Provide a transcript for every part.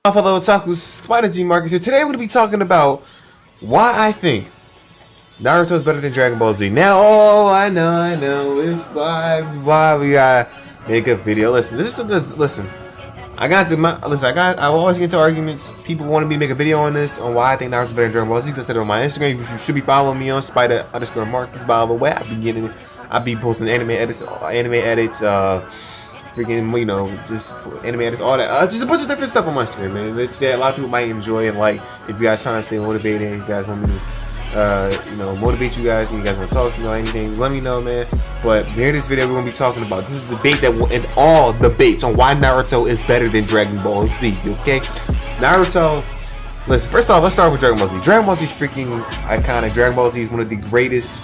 My fellow otakus, Spider G Marcus here. Today we're going to be talking about why I think Naruto is better than Dragon Ball Z. Now, I know, it's why we gotta make a video. Listen. I always get into arguments. People want me to make a video on this, on why I think Naruto's better than Dragon Ball Z. I said it on my Instagram. You should be following me on Spider_Marcus. By the way, I'll be posting anime edits, freaking, just anime edits, all that. Just a bunch of different stuff on my stream, man. A lot of people might enjoy it. Like, if you guys trying to stay motivated, you guys want me to, motivate you guys, and you guys want to talk to me or anything, let me know, man. But here, this video we're gonna be talking about. This is the debate that will end all debates on why Naruto is better than Dragon Ball Z. Okay, Naruto. Listen, first off, let's start with Dragon Ball Z. Dragon Ball Z is freaking iconic. Dragon Ball Z is one of the greatest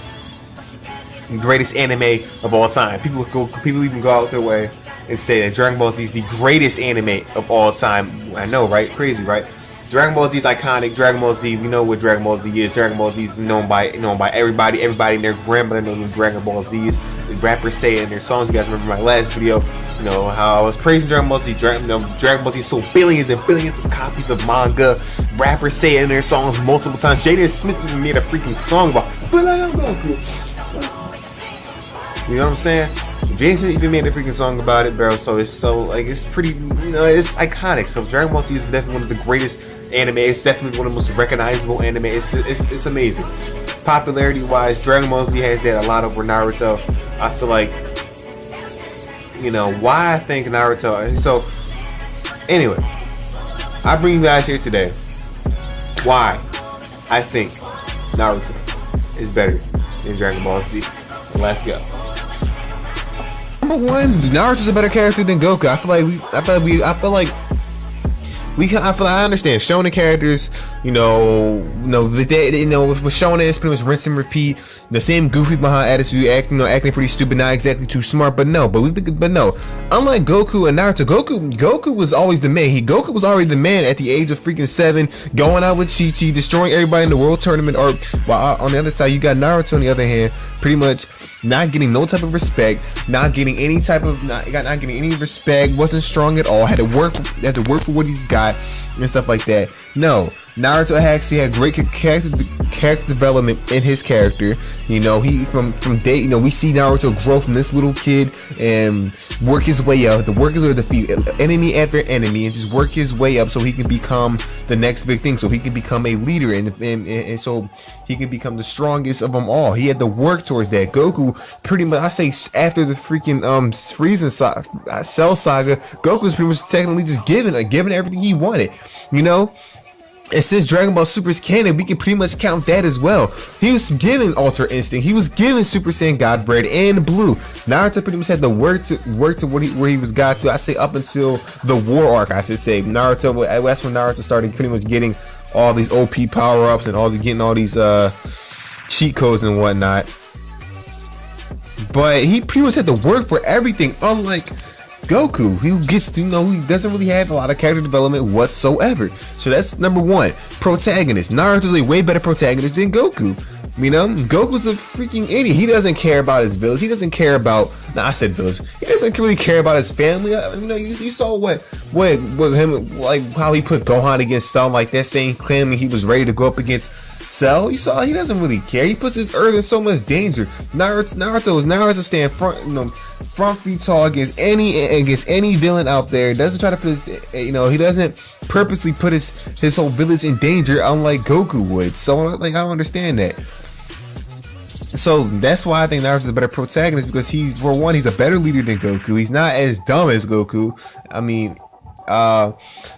anime of all time. People even go out their way and say that Dragon Ball Z is the greatest anime of all time. I know, right? Crazy, right? Dragon Ball Z is iconic. Dragon Ball Z, we know what Dragon Ball Z is. Dragon Ball Z is known by everybody. Everybody and their grandmother knows what Dragon Ball Z is. The rappers say it in their songs. You guys remember my last video, how I was praising Dragon Ball Z. Dragon Ball Z sold billions and billions of copies of manga. Rappers say it in their songs multiple times. Jaden Smith even made a freaking song about "But I am Goku." You know what I'm saying? Jason even made a freaking song about it, bro. So it's pretty, it's iconic. So Dragon Ball Z is definitely one of the greatest anime. It's definitely one of the most recognizable anime. It's amazing. Popularity wise, Dragon Ball Z has that a lot over Naruto. I feel like, why I think Naruto. So anyway, I bring you guys here today why I think Naruto is better than Dragon Ball Z. Let's go. Number one, Naruto's a better character than Goku. I feel like I understand Shounen characters. With Shounen, it's pretty much rinse and repeat. The same goofy behind attitude, acting pretty stupid, not exactly too smart. But no. Unlike Goku and Naruto, Goku was always the man. Goku was already the man at the age of freaking 7, going out with Chi-Chi, destroying everybody in the world tournament. Or while on the other side, you got Naruto on the other hand, pretty much not getting no type of respect, not getting any respect, wasn't strong at all, had to work for what he's got and stuff like that. No, Naruto actually had great character development in his character. He from day, we see Naruto grow from this little kid and work his way up. The workers are defeat enemy after enemy and just work his way up so he can become the next big thing. So he can become a leader and so he can become the strongest of them all. He had to work towards that. Goku, pretty much, I say after the freaking Frieza Cell saga, Goku was pretty much technically just given everything he wanted. And since Dragon Ball Super is canon, we can pretty much count that as well. He was given Ultra Instinct. He was given Super Saiyan God Bread and Blue. Naruto pretty much had to work to where he was got to. I say up until the War arc, I should say. That's when Naruto started pretty much getting all these OP power-ups and getting all these cheat codes and whatnot. But he pretty much had to work for everything, unlike Goku, he doesn't really have a lot of character development whatsoever. So that's number one. Protagonist. Naruto's a way better protagonist than Goku. Goku's a freaking idiot. He doesn't care about his village. He doesn't care about. I said village. He doesn't really care about his family. You saw what him, like how he put Gohan against Cell like that, claiming he was ready to go up against Cell. You saw he doesn't really care. He puts his Earth in so much danger. Naruto stand front feet tall against any villain out there. Doesn't try to put his, he doesn't purposely put his whole village in danger, unlike Goku would. So I don't understand that. So that's why I think Naruto's a better protagonist, because he's a better leader than Goku. He's not as dumb as Goku. I mean,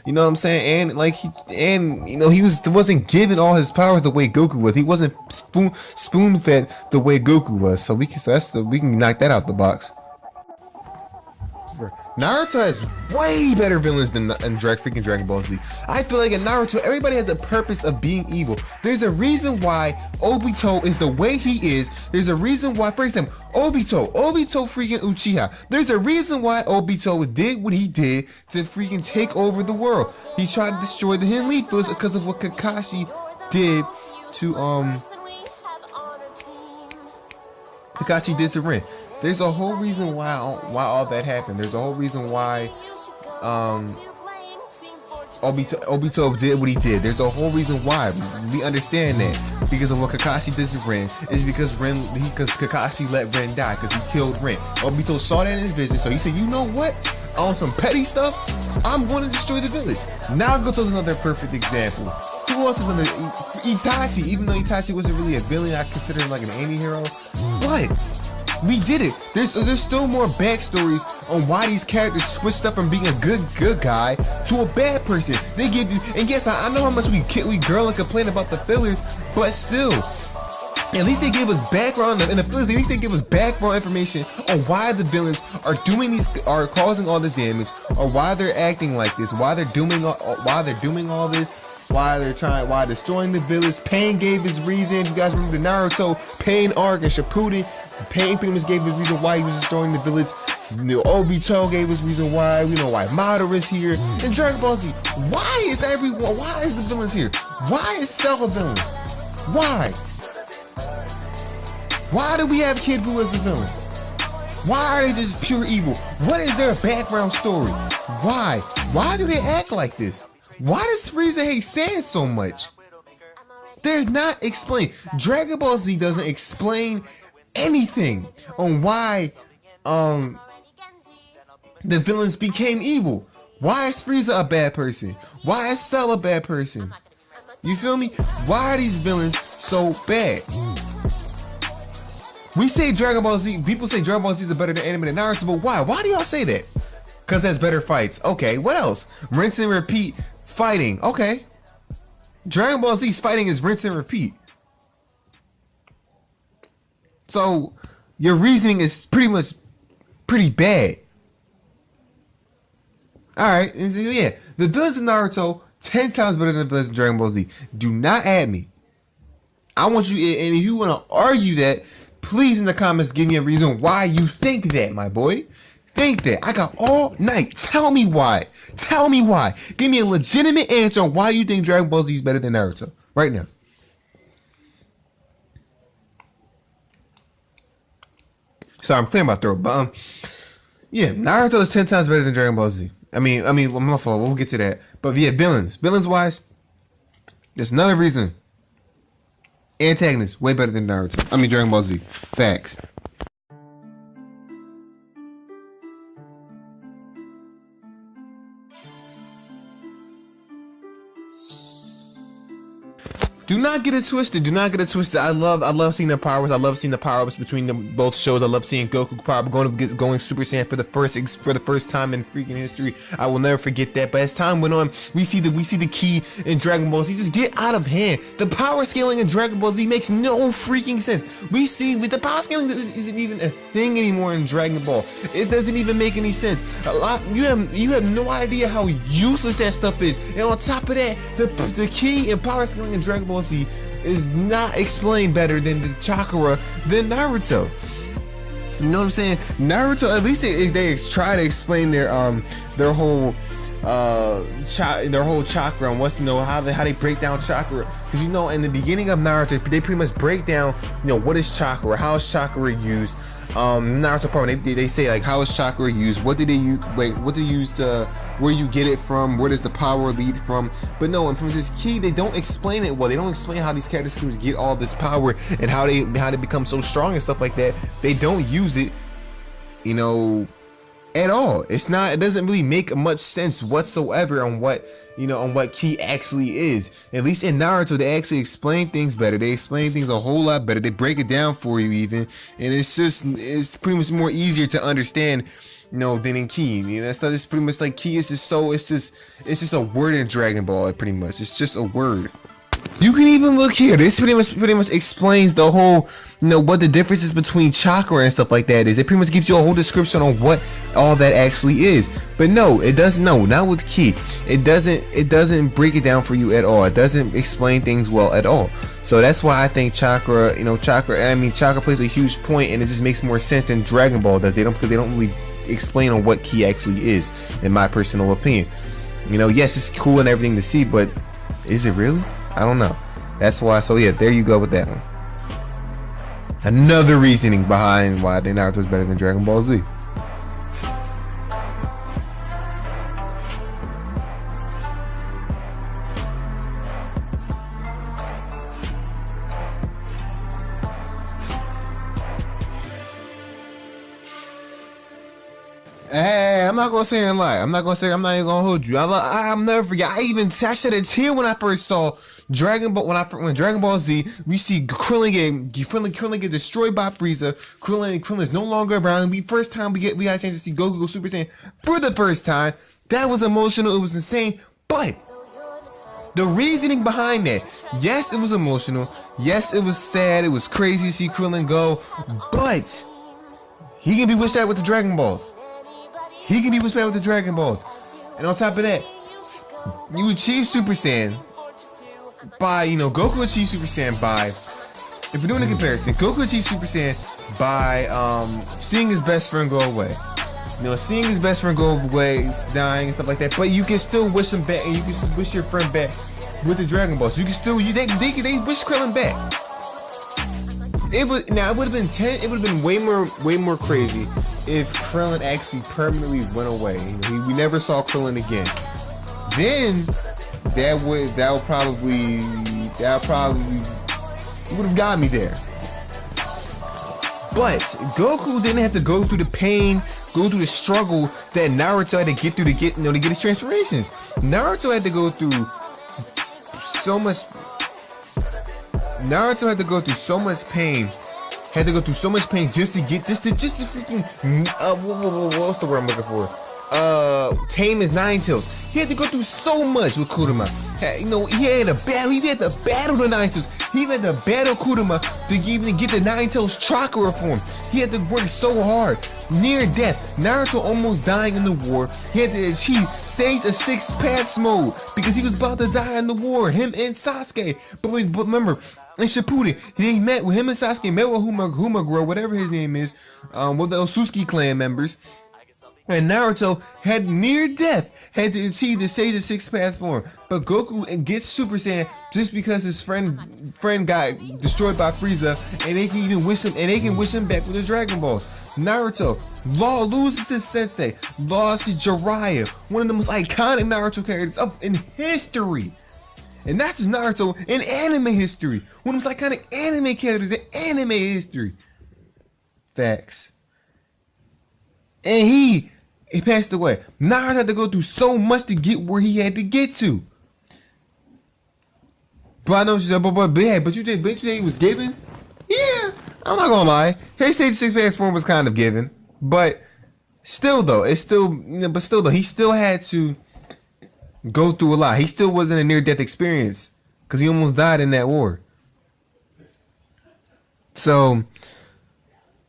you know what I'm saying? And he wasn't given all his powers the way Goku was. He wasn't spoon fed the way Goku was. So we can knock that out the box. Naruto has way better villains than freaking Dragon Ball Z. I feel like in Naruto, everybody has a purpose of being evil. There's a reason why Obito is the way he is. There's a reason why, for example, Obito freaking Uchiha. There's a reason why Obito did what he did to freaking take over the world. He tried to destroy the Hidden Leaf Village because of what Kakashi did to Rin. There's a whole reason why all that happened. There's a whole reason why Obito did what he did. There's a whole reason why. We understand that because of what Kakashi did to Ren. Is because Kakashi let Ren die because he killed Ren. Obito saw that in his vision, so he said, "You know what? On some petty stuff, I'm going to destroy the village." Naruto is another perfect example. Who else is another? Itachi. Even though Itachi wasn't really a villain, I consider him like an anti-hero. But we did it. There's still more backstories on why these characters switched up from being a good guy to a bad person. They give you, and yes, I know how much we girl and complain about the fillers, but still, at least they gave us background in the fillers. At least they give us background information on why the villains are causing all this damage, or why they're acting like this, why they're doing all this. Why they're destroying the village. Pain gave his reason. You guys remember the Naruto Pain arc and Shippuden. Pain pretty much gave his reason why he was destroying the village. The Obito gave his reason why. We know why Madara is here. And Dragon Ball Z. Why is the villains here? Why is Cell a villain? Why? Why do we have Kid Buu as a villain? Why are they just pure evil? What is their background story? Why? Why do they act like this? Why does Frieza hate Sand so much? They're not explained. Dragon Ball Z doesn't explain anything on why the villains became evil. Why is Frieza a bad person? Why is Cell a bad person? You feel me? Why are these villains so bad? We say Dragon Ball Z, people say Dragon Ball Z is better than anime than Naruto, but why? Why do y'all say that? Because that's better fights. Okay, what else? Rinse and repeat. Fighting, okay. Dragon Ball Z's fighting is rinse and repeat. So your reasoning is pretty bad. Alright, so yeah. The villains in Naruto 10 times better than the villains in Dragon Ball Z. Do not add me. I want you, and if you want to argue that, please in the comments give me a reason why you think that, my boy. Think that. I got all night. Tell me why. Tell me why. Give me a legitimate answer on why you think Dragon Ball Z is better than Naruto. Right now. Sorry, I'm clearing my throat. But yeah, Naruto is 10 times better than Dragon Ball Z. I mean, my fault. We'll get to that. But yeah, villains. Villains wise, there's another reason. Antagonist way better than Naruto. I mean Dragon Ball Z. Facts. Do not get it twisted. Do not get it twisted. I love seeing their powers. I love seeing the power ups between them both shows. I love seeing Goku power going Super Saiyan for the first time in freaking history. I will never forget that. But as time went on, we see the key in Dragon Ball Z just get out of hand. The power scaling in Dragon Ball Z makes no freaking sense. We see with the power scaling isn't even a thing anymore in Dragon Ball. It doesn't even make any sense. You have no idea how useless that stuff is. And on top of that, the key in power scaling in Dragon Ball Z is not explained better than the chakra than Naruto. You know what I'm saying? Naruto, at least they try to explain their whole chakra and what's how they break down chakra, because you know in the beginning of Naruto they pretty much break down what is chakra, how is chakra used. Naruto part they say like how is chakra used, what did they use, what they use to, where you get it from, where does the power lead from. But no, and from this key they don't explain it well. They don't explain how these characters get all this power and how they become so strong and stuff like that. They don't use it at all. It doesn't really make much sense whatsoever on what ki actually is. At least in Naruto they actually explain things better. They explain things a whole lot better. They break it down for you even, and it's pretty much more easier to understand than in ki. That's not, it's pretty much like ki is just it's just a word in Dragon Ball. Pretty much it's just a word. You can even look here. This pretty much explains the whole, what the differences between chakra and stuff like that is. It pretty much gives you a whole description on what all that actually is. But no, it doesn't. No, not with ki. It doesn't break it down for you at all. It doesn't explain things well at all. So that's why I think chakra plays a huge point, and it just makes more sense than Dragon Ball does. They don't really explain on what ki actually is, in my personal opinion. Yes, it's cool and everything to see, but is it really? I don't know. That's why. So yeah, there you go with that one. Another reasoning behind why I think Naruto is better than Dragon Ball Z. not gonna say and lie. I'm not even gonna hold you. I'll never forget. I shed a tear when I first saw Dragon Ball. When Dragon Ball Z, we see Krillin get destroyed by Frieza. Krillin is no longer around. First time we got a chance to see Goku go Super Saiyan for the first time. That was emotional. It was insane. But the reasoning behind that, yes, it was emotional. Yes, it was sad. It was crazy to see Krillin go. But he can be wished out with the Dragon Balls. He can be wished out with the Dragon Balls. And on top of that, you achieve Super Saiyan by, Goku achieved Super Saiyan by, if we're doing a comparison, Goku achieved Super Saiyan by seeing his best friend go away. Seeing his best friend go away, dying and stuff like that. But you can still wish him back, and you can wish your friend back with the Dragon Balls. You can still, they wish Krillin back. It would have been way more crazy if Krillin actually permanently went away. We never saw Krillin again. Then that would probably would have got me there. But Goku didn't have to go through the pain, go through the struggle that Naruto had to get through to get his transformations. Naruto had to go through so much. Naruto had to go through so much pain. Just to freaking what's the word I'm looking for? Tame his Nine Tails. He had to go through so much with Kurama. He had to battle the Nine Tails. He had to battle Kurama to even get the Nine Tails chakra form. He had to work so hard. Near death. Naruto almost dying in the war. He had to achieve Sage of Six Paths mode because he was about to die in the war. Him and Sasuke. But remember, in Shippuden, he met with him and Sasuke met with Humaguro, whatever his name is, with the Osusuki clan members. And Naruto had near death, had to achieve the Sage of Six Paths form. But Goku gets Super Saiyan just because his friend got destroyed by Frieza, and they can even wish him back with the Dragon Balls. Naruto loses his sensei, lost his Jiraiya, one of the most iconic Naruto characters in history. And not just Naruto, in anime history. One of the most iconic anime characters in anime history. Facts. And he passed away. Naruto had to go through so much to get where he had to get to. But I know what you said, but you think he was given? Yeah, I'm not gonna lie. His Sage of Six Paths form was kind of given. But still though, he still had to go through a lot. He still wasn't a near-death experience because he almost died in that war. So,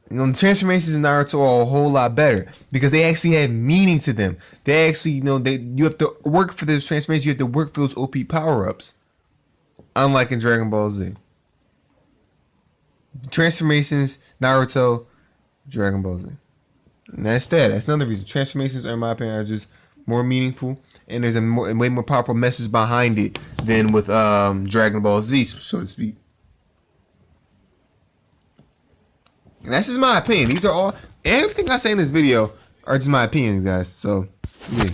the transformations in Naruto are a whole lot better because they actually have meaning to them. They actually, you have to work for those transformations. You have to work for those OP power-ups. Unlike in Dragon Ball Z. Transformations, Naruto, Dragon Ball Z. And that's that. That's another reason. Transformations, in my opinion, are just more meaningful, and there's a way more powerful message behind it than with Dragon Ball Z, so to speak. And that's just my opinion. These are all, everything I say in this video are just my opinions, guys. So, yeah.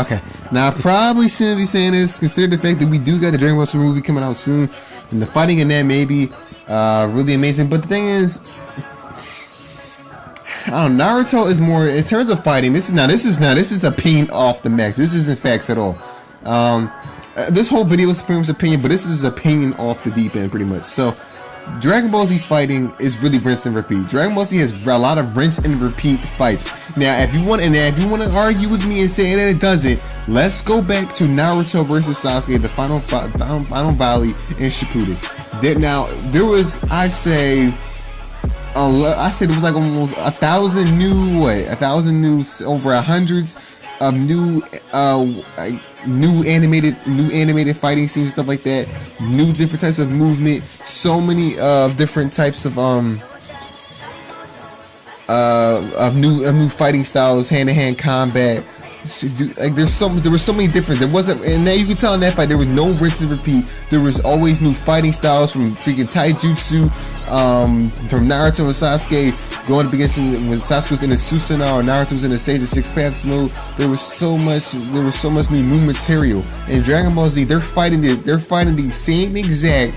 Okay. Now, I probably shouldn't be saying this, considering the fact that we do got the Dragon Ball Super movie coming out soon, and the fighting in that may be really amazing. But the thing is, I don't know, Naruto is more, in terms of fighting, this is opinion off the max. This isn't facts at all. This whole video is pretty much opinion, but this is opinion off the deep end, pretty much. So, Dragon Ball Z's fighting is really rinse and repeat. Dragon Ball Z has a lot of rinse and repeat fights. Now, if you want to argue with me and say that it doesn't, let's go back to Naruto versus Sasuke, the final valley in Shippuden. There was, I say there was like almost 1,000 new, over hundreds of new animated fighting scenes, stuff like that, new different types of movement, so many different types of new fighting styles, hand-to-hand combat, Like there were so many different. There wasn't, and now you can tell in that fight there was no rinse and repeat. There was always new fighting styles from freaking taijutsu, from Naruto and Sasuke going up against when Sasuke was in the Susanoo or Naruto was in the Sage of Six Paths mode. There was so much new material. In Dragon Ball Z, they're fighting the same exact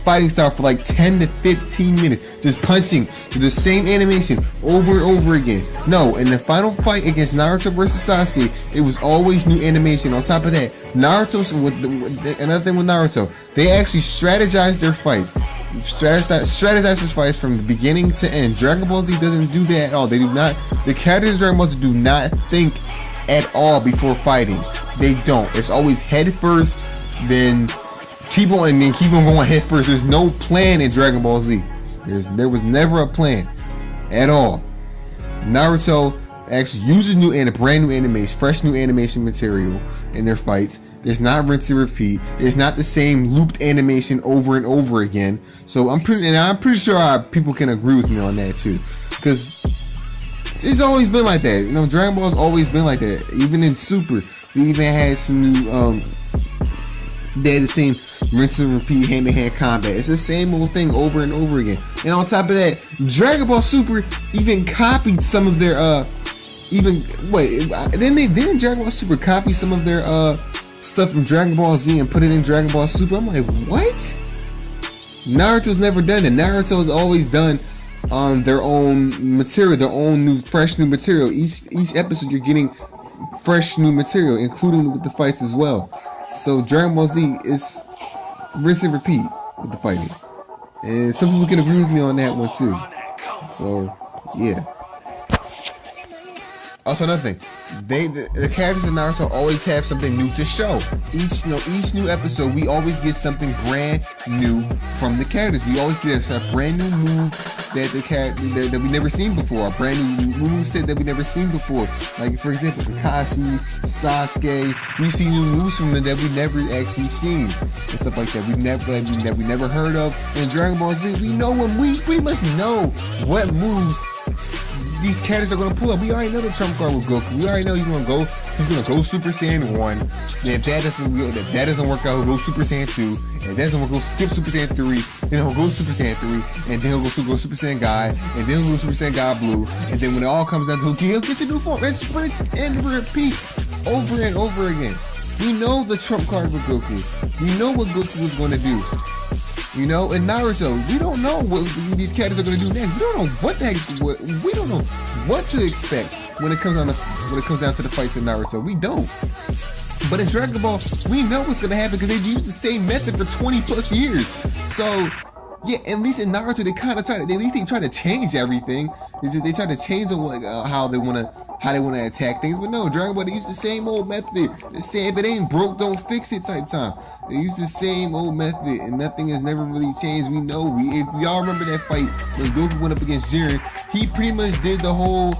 fighting style for like 10 to 15 minutes, just punching the same animation over and over again. No, in the final fight against Naruto versus Sasuke, it was always new animation. On top of that, another thing with Naruto, they actually strategized their fights. Strategize his fights from the beginning to end. Dragon Ball Z doesn't do that at all. They do not. The characters in Dragon Ball Z do not think at all before fighting. They don't. It's always head first, then keep on going head first. There's no plan in Dragon Ball Z. There was never a plan at all. Naruto actually uses brand new animation, fresh new animation material in their fights. There's not rinse and repeat. There's not the same looped animation over and over again. So I'm pretty sure people can agree with me on that too, because it's always been like that. You know, Dragon Ball's always been like that. Even in Super, we even had some new they had the same rinse and repeat hand-to-hand combat. It's the same old thing over and over again. And on top of that, Dragon Ball Super even copied some of their didn't Dragon Ball Super copy some of their stuff from Dragon Ball Z and put it in Dragon Ball Super? I'm like, what? Naruto's never done it. Naruto's always done their own material, their own fresh new material. Each episode you're getting fresh new material, including with the fights as well. So Dragon Ball Z is rinse and repeat with the fighting, and some people can agree with me on that one too. So yeah. Also, another thing, the characters in Naruto always have something new to show. Each new episode, we always get something brand new from the characters. We always get a brand new move that we never seen before. A brand new move set that we never seen before. Like for example, Kakashi, Sasuke. We see new moves from them that we never actually seen and stuff like that. We never heard of. In Dragon Ball Z, we pretty much know what moves these characters are gonna pull up. We already know the trump card with Goku. We already know he's gonna go Super Saiyan 1. Then if that doesn't work out, he'll go Super Saiyan 2. And if that doesn't work, he'll skip Super Saiyan 3. Then he'll go Super Saiyan 3. And then he'll go Super Saiyan Guy. And then he'll go Super Saiyan God Blue. And then when it all comes down to he'll get a new form. It's and repeat over and over again. We know the trump card with Goku. We know what Goku is gonna do. You know, in Naruto, we don't know what these characters are going to do next. We don't know what the heck. We don't know what to expect when it comes down to the fights in Naruto. We don't. But in Dragon Ball, we know what's going to happen because they've used the same method for 20 plus years. So yeah, at least in Naruto, they kind of try to change everything. They try to change how they want to attack things. But no, Dragon Ball, they use the same old method. They say if it ain't broke, don't fix it type time. They use the same old method, and nothing has never really changed. We know. If y'all remember that fight when Goku went up against Jiren, he pretty much did the whole.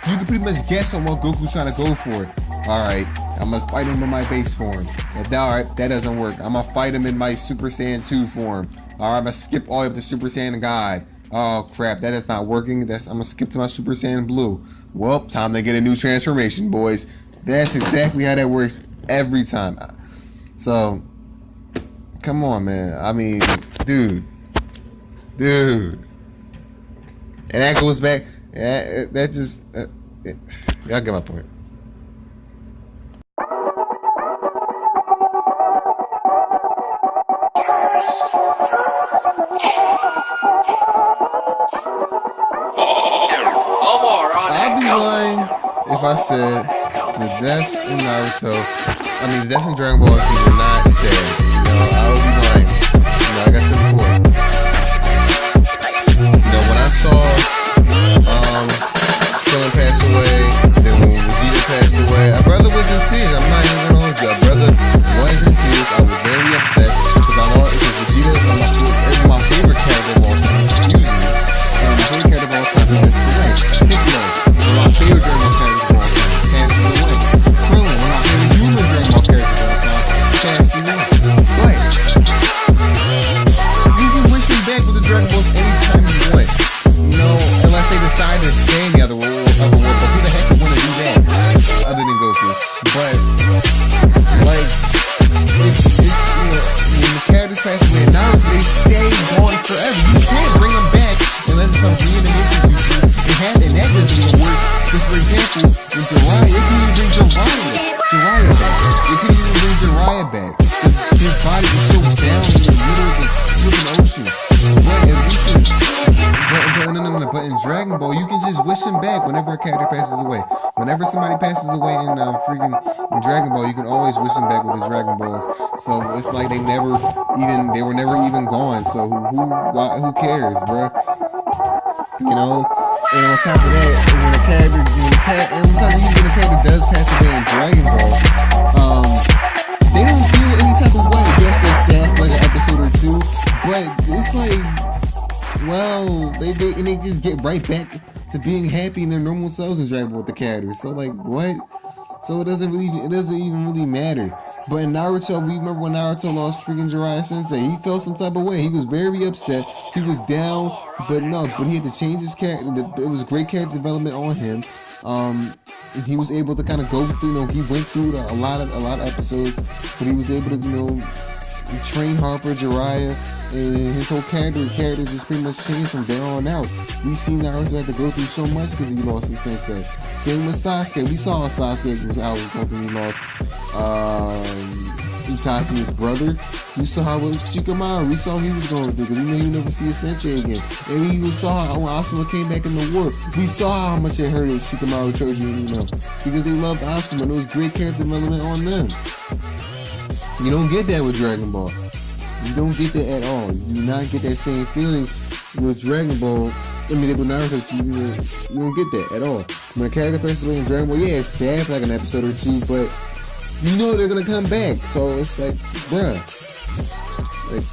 You can pretty much guess on what Goku's trying to go for. All right, I'm gonna fight him in my base form. That doesn't work, I'm gonna fight him in my Super Saiyan 2 form. All right, I'm gonna skip all the way up to Super Saiyan God. Oh crap, that is not working. I'm gonna skip to my Super Saiyan Blue. Well, time to get a new transformation, boys. That's exactly how that works every time. So, come on, man. I mean, dude. And that goes back. That just. Y'all get my point. I'd be lying if I said the deaths in Naruto, the deaths in Dragon Ball Z were not sad. I would be lying. Like I said before. When I saw Krillin pass away, then when Vegeta passed away, our brother was in tears. I'm not even gonna hold you. Our brother was in tears. I was very upset because Vegeta is my favorite character of all time. Excuse me. My favorite character of all time passed away. Piccolo, one of my favorite Dragon Ball characters of all time, passed away. Krillin, one of my favorite human Dragon Ball characters of all time, passed away. But But in Dragon Ball, you can just wish him back whenever a character passes away. Whenever somebody passes away in freaking Dragon Ball, you can always wish them back with the Dragon Balls. So it's like they were never even gone. So who cares, bruh? You know. And on top of that, when a character does pass away in Dragon Ball, they don't feel any type of way. Yes, they're sad for like an episode or two, but it's like, well, they just get right back to being happy in their normal selves in Dragon Ball with the characters. So like, what? So it doesn't even really matter. But in Naruto, we remember when Naruto lost freaking Jiraiya Sensei. He felt some type of way. He was very upset. He was down, but he had to change his character. It was great character development on him. He was able to kind of go through. He went through a lot of episodes, but he was able to train hard for Jiraiya, and his whole character just pretty much changed from there on out. We seen Naruto had to go through so much because he lost his sensei. Same with Sasuke. We saw Sasuke was out when he lost Itachi, his brother. We saw how with Shikamaru, we saw he was going through because we knew he would never see his sensei again. And we even saw how when Asuma came back in the war, we saw how much it hurt Shikamaru, Choji, and because they loved Asuma and it was great character development on them. You don't get that with Dragon Ball. You don't get that at all. You do not get that same feeling with Dragon Ball. I mean, with Naruto, you don't get that at all. When a character passes away in Dragon Ball, yeah, it's sad for like an episode or two, but you know they're gonna come back. So it's like, bruh, like,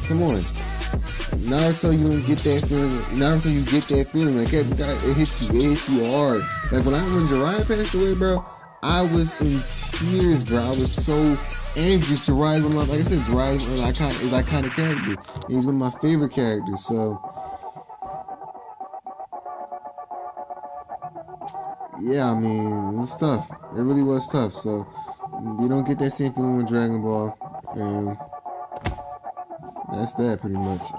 come on. Naruto, you don't get that feeling. Naruto, you get that feeling. Like, it hits you hard. Like when Jiraiya passed away, bro, I was in tears, bro. I was so angry. Jiraiya, like I said, Jiraiya is an iconic character. And he's one of my favorite characters. So yeah, I mean, it was tough. It really was tough. So you don't get that same feeling with Dragon Ball, and that's that pretty much.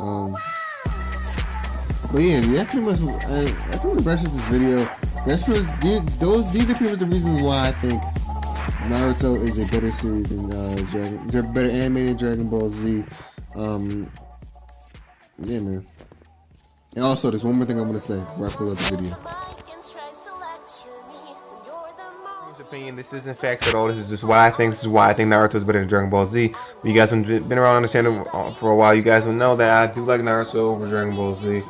But yeah, that pretty much wraps up this video. These are pretty much the reasons why I think Naruto is a better series than better anime than Dragon Ball Z. Yeah, man. And also, there's one more thing I'm gonna say before I close out the video. Opinion. This isn't facts at all. This is just what I think. This is why I think Naruto is better than Dragon Ball Z. You guys have been around understanding for a while. You guys will know that I do like Naruto over Dragon Ball Z.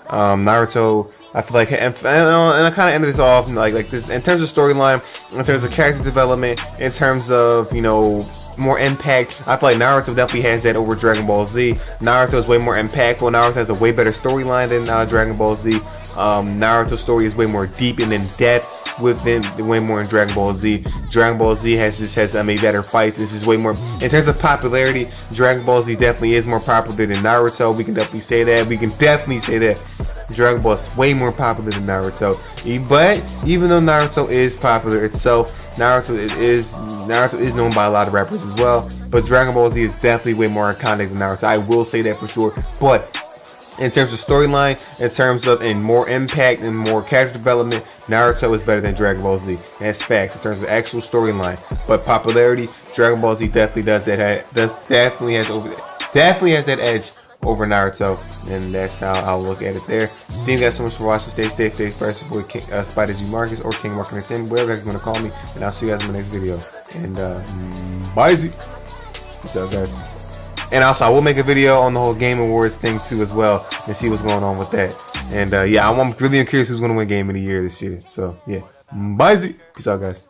Naruto, I feel like, and I kind of ended this off like this in terms of storyline, in terms of character development, in terms of more impact. I feel like Naruto definitely has that over Dragon Ball Z. Naruto is way more impactful. Naruto has a way better storyline than Dragon Ball Z. Naruto's story is way more deep and in depth within way more in Dragon Ball Z. Dragon Ball Z has made better fights. This is way more in terms of popularity. Dragon Ball Z definitely is more popular than Naruto. We can definitely say that. Dragon Ball is way more popular than Naruto. But even though Naruto is popular itself, Naruto is known by a lot of rappers as well. But Dragon Ball Z is definitely way more iconic than Naruto. I will say that for sure. But in terms of storyline, in terms of more impact and more character development, Naruto is better than Dragon Ball Z. That's facts in terms of actual storyline. But popularity, Dragon Ball Z definitely does that. Definitely has that edge over Naruto, and that's how I'll look at it there. Thank you guys so much for watching. Stay safe, stay fresh. Boy, Spider G Marcus or King Marcus 10, whatever you guys want to call me, and I'll see you guys in the next video. And bye. Peace out, guys. And also, I will make a video on the whole Game Awards thing too as well, and see what's going on with that. And yeah, I'm really curious who's going to win Game of the Year this year. So yeah, bye. Peace out, guys.